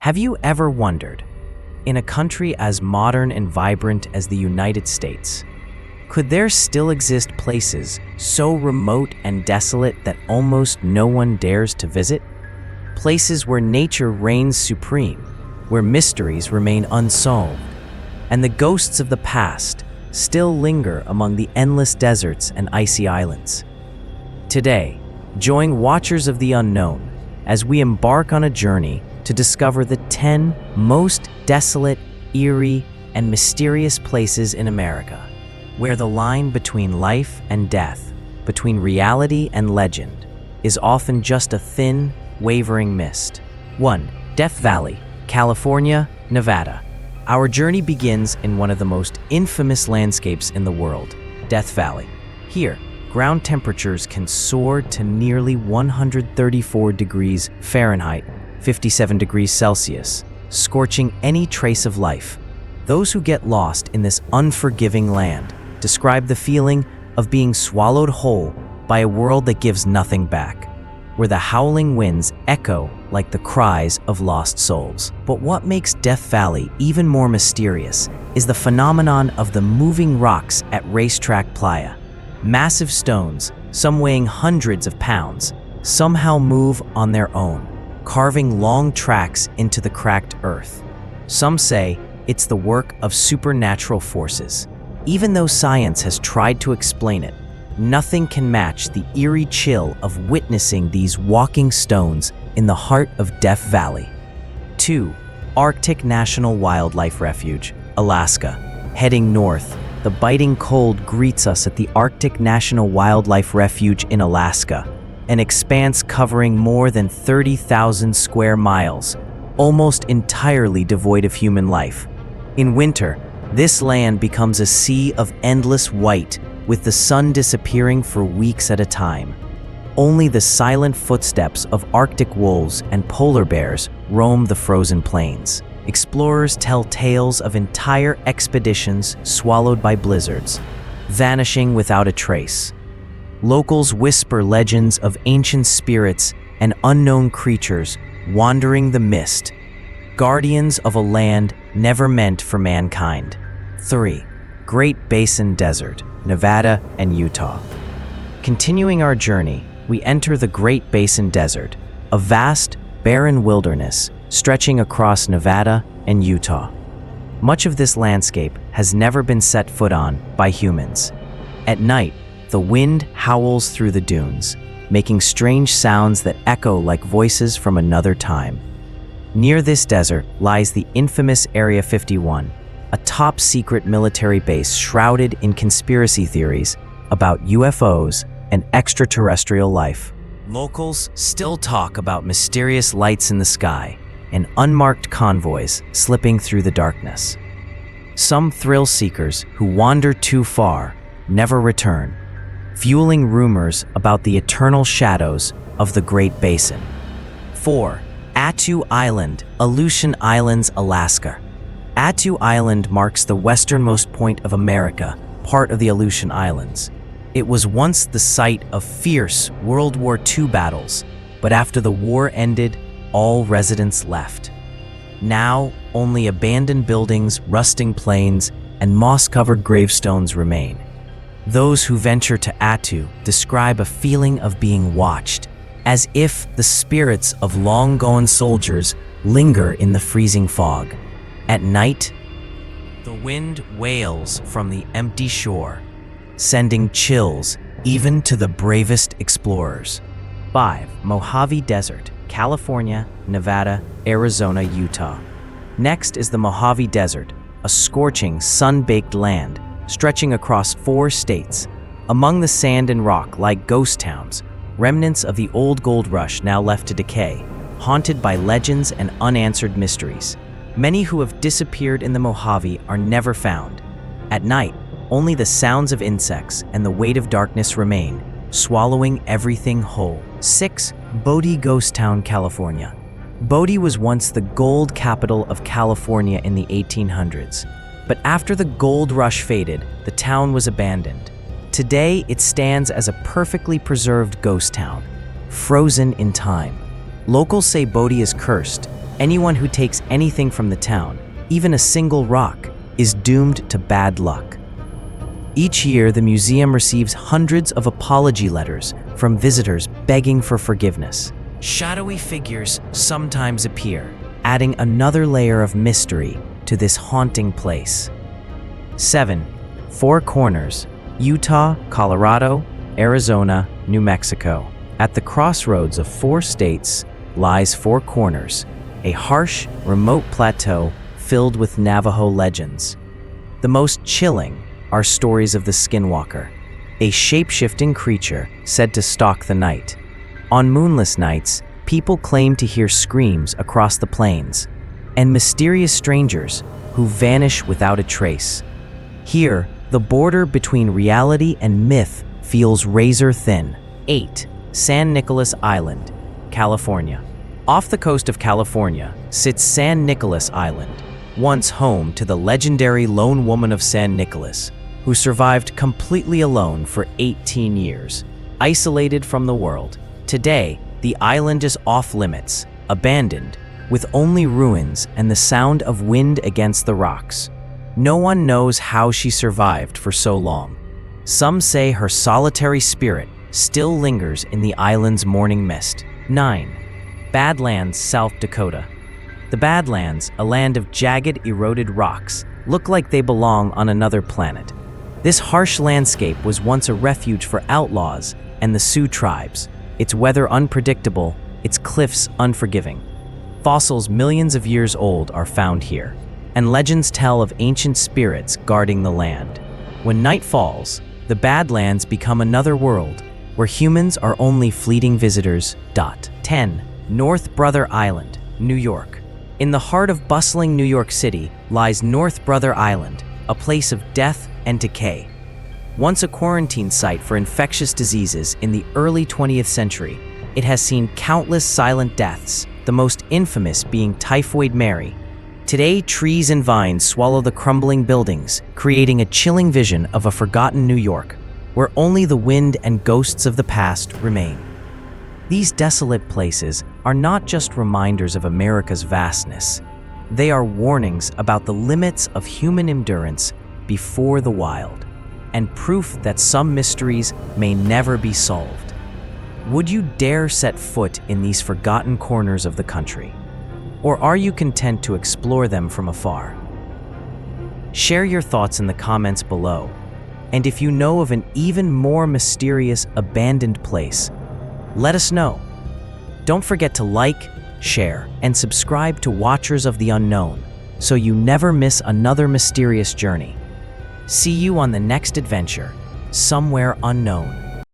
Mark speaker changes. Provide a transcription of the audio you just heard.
Speaker 1: Have you ever wondered, in a country as modern and vibrant as the United States, could there still exist places so remote and desolate that almost no one dares to visit? Places where nature reigns supreme, where mysteries remain unsolved, and the ghosts of the past still linger among the endless deserts and icy islands. Today, join Watchers of the Unknown as we embark on a journey to discover the 10 most desolate, eerie, and mysterious places in America, where the line between life and death, between reality and legend, is often just a thin, wavering mist. 1. Death Valley, California, Nevada. Our journey begins in one of the most infamous landscapes in the world, Death Valley. Here, ground temperatures can soar to nearly 134 degrees Fahrenheit, 57 degrees Celsius, scorching any trace of life. Those who get lost in this unforgiving land describe the feeling of being swallowed whole by a world that gives nothing back, where the howling winds echo like the cries of lost souls. But what makes Death Valley even more mysterious is the phenomenon of the moving rocks at Racetrack Playa. Massive stones, some weighing hundreds of pounds, somehow move on their own, carving long tracks into the cracked earth. Some say it's the work of supernatural forces. Even though science has tried to explain it, nothing can match the eerie chill of witnessing these walking stones in the heart of Death Valley. 2. Arctic National Wildlife Refuge, Alaska. Heading north, the biting cold greets us at the Arctic National Wildlife Refuge in Alaska, an expanse covering more than 30,000 square miles, almost entirely devoid of human life. In winter, this land becomes a sea of endless white, with the sun disappearing for weeks at a time. Only the silent footsteps of Arctic wolves and polar bears roam the frozen plains. Explorers tell tales of entire expeditions swallowed by blizzards, vanishing without a trace. Locals whisper legends of ancient spirits and unknown creatures wandering the mist, guardians of a land never meant for mankind. 3. Great Basin Desert, Nevada and Utah. Continuing our journey, we enter the Great Basin Desert, a vast, barren wilderness stretching across Nevada and Utah. Much of this landscape has never been set foot on by humans. At night, the wind howls through the dunes, making strange sounds that echo like voices from another time. Near this desert lies the infamous Area 51, a top-secret military base shrouded in conspiracy theories about UFOs and extraterrestrial life. Locals still talk about mysterious lights in the sky and unmarked convoys slipping through the darkness. Some thrill seekers who wander too far never return, fueling rumors about the eternal shadows of the Great Basin. 4. Attu Island, Aleutian Islands, Alaska. Attu Island marks the westernmost point of America, part of the Aleutian Islands. It was once the site of fierce World War II battles, but after the war ended, all residents left. Now, only abandoned buildings, rusting plains, and moss-covered gravestones remain. Those who venture to Attu describe a feeling of being watched, as if the spirits of long-gone soldiers linger in the freezing fog. At night, the wind wails from the empty shore, sending chills even to the bravest explorers. 5. Mojave Desert, California, Nevada, Arizona, Utah. Next is the Mojave Desert, a scorching, sun-baked land stretching across 4 states. Among the sand and rock lie ghost towns, remnants of the old gold rush now left to decay, haunted by legends and unanswered mysteries. Many who have disappeared in the Mojave are never found. At night, only the sounds of insects and the weight of darkness remain, swallowing everything whole. 6. Bodie Ghost Town, California. Bodie was once the gold capital of California in the 1800s. But after the gold rush faded, the town was abandoned. Today, it stands as a perfectly preserved ghost town, frozen in time. Locals say Bodie is cursed, Anyone who takes anything from the town, even a single rock, is doomed to bad luck. Each year, the museum receives hundreds of apology letters from visitors begging for forgiveness. Shadowy figures sometimes appear, adding another layer of mystery to this haunting place. 7. Four Corners, Utah, Colorado, Arizona, New Mexico. At the crossroads of 4 states lies Four Corners, a harsh, remote plateau filled with Navajo legends. The most chilling are stories of the Skinwalker, a shape-shifting creature said to stalk the night. On moonless nights, people claim to hear screams across the plains, and mysterious strangers who vanish without a trace. Here, the border between reality and myth feels razor-thin. 8. San Nicolas Island, California. Off the coast of California sits San Nicolas Island, once home to the legendary Lone Woman of San Nicolas, who survived completely alone for 18 years, isolated from the world. Today, the island is off-limits, abandoned, with only ruins and the sound of wind against the rocks. No one knows how she survived for so long. Some say her solitary spirit still lingers in the island's morning mist. 9. Badlands, South Dakota. The Badlands, a land of jagged, eroded rocks, look like they belong on another planet. This harsh landscape was once a refuge for outlaws and the Sioux tribes, its weather unpredictable, its cliffs unforgiving. Fossils millions of years old are found here, and legends tell of ancient spirits guarding the land. When night falls, the Badlands become another world, where humans are only fleeting visitors. 10. North Brother Island, New York. In the heart of bustling New York City lies North Brother Island, a place of death and decay. Once a quarantine site for infectious diseases in the early 20th century, it has seen countless silent deaths, the most infamous being Typhoid Mary. Today, trees and vines swallow the crumbling buildings, creating a chilling vision of a forgotten New York, where only the wind and ghosts of the past remain. These desolate places are not just reminders of America's vastness. They are warnings about the limits of human endurance before the wild, and proof that some mysteries may never be solved. Would you dare set foot in these forgotten corners of the country? Or are you content to explore them from afar? Share your thoughts in the comments below, and if you know of an even more mysterious abandoned place, let us know. Don't forget to like, share, and subscribe to Watchers of the Unknown so you never miss another mysterious journey. See you on the next adventure, somewhere unknown.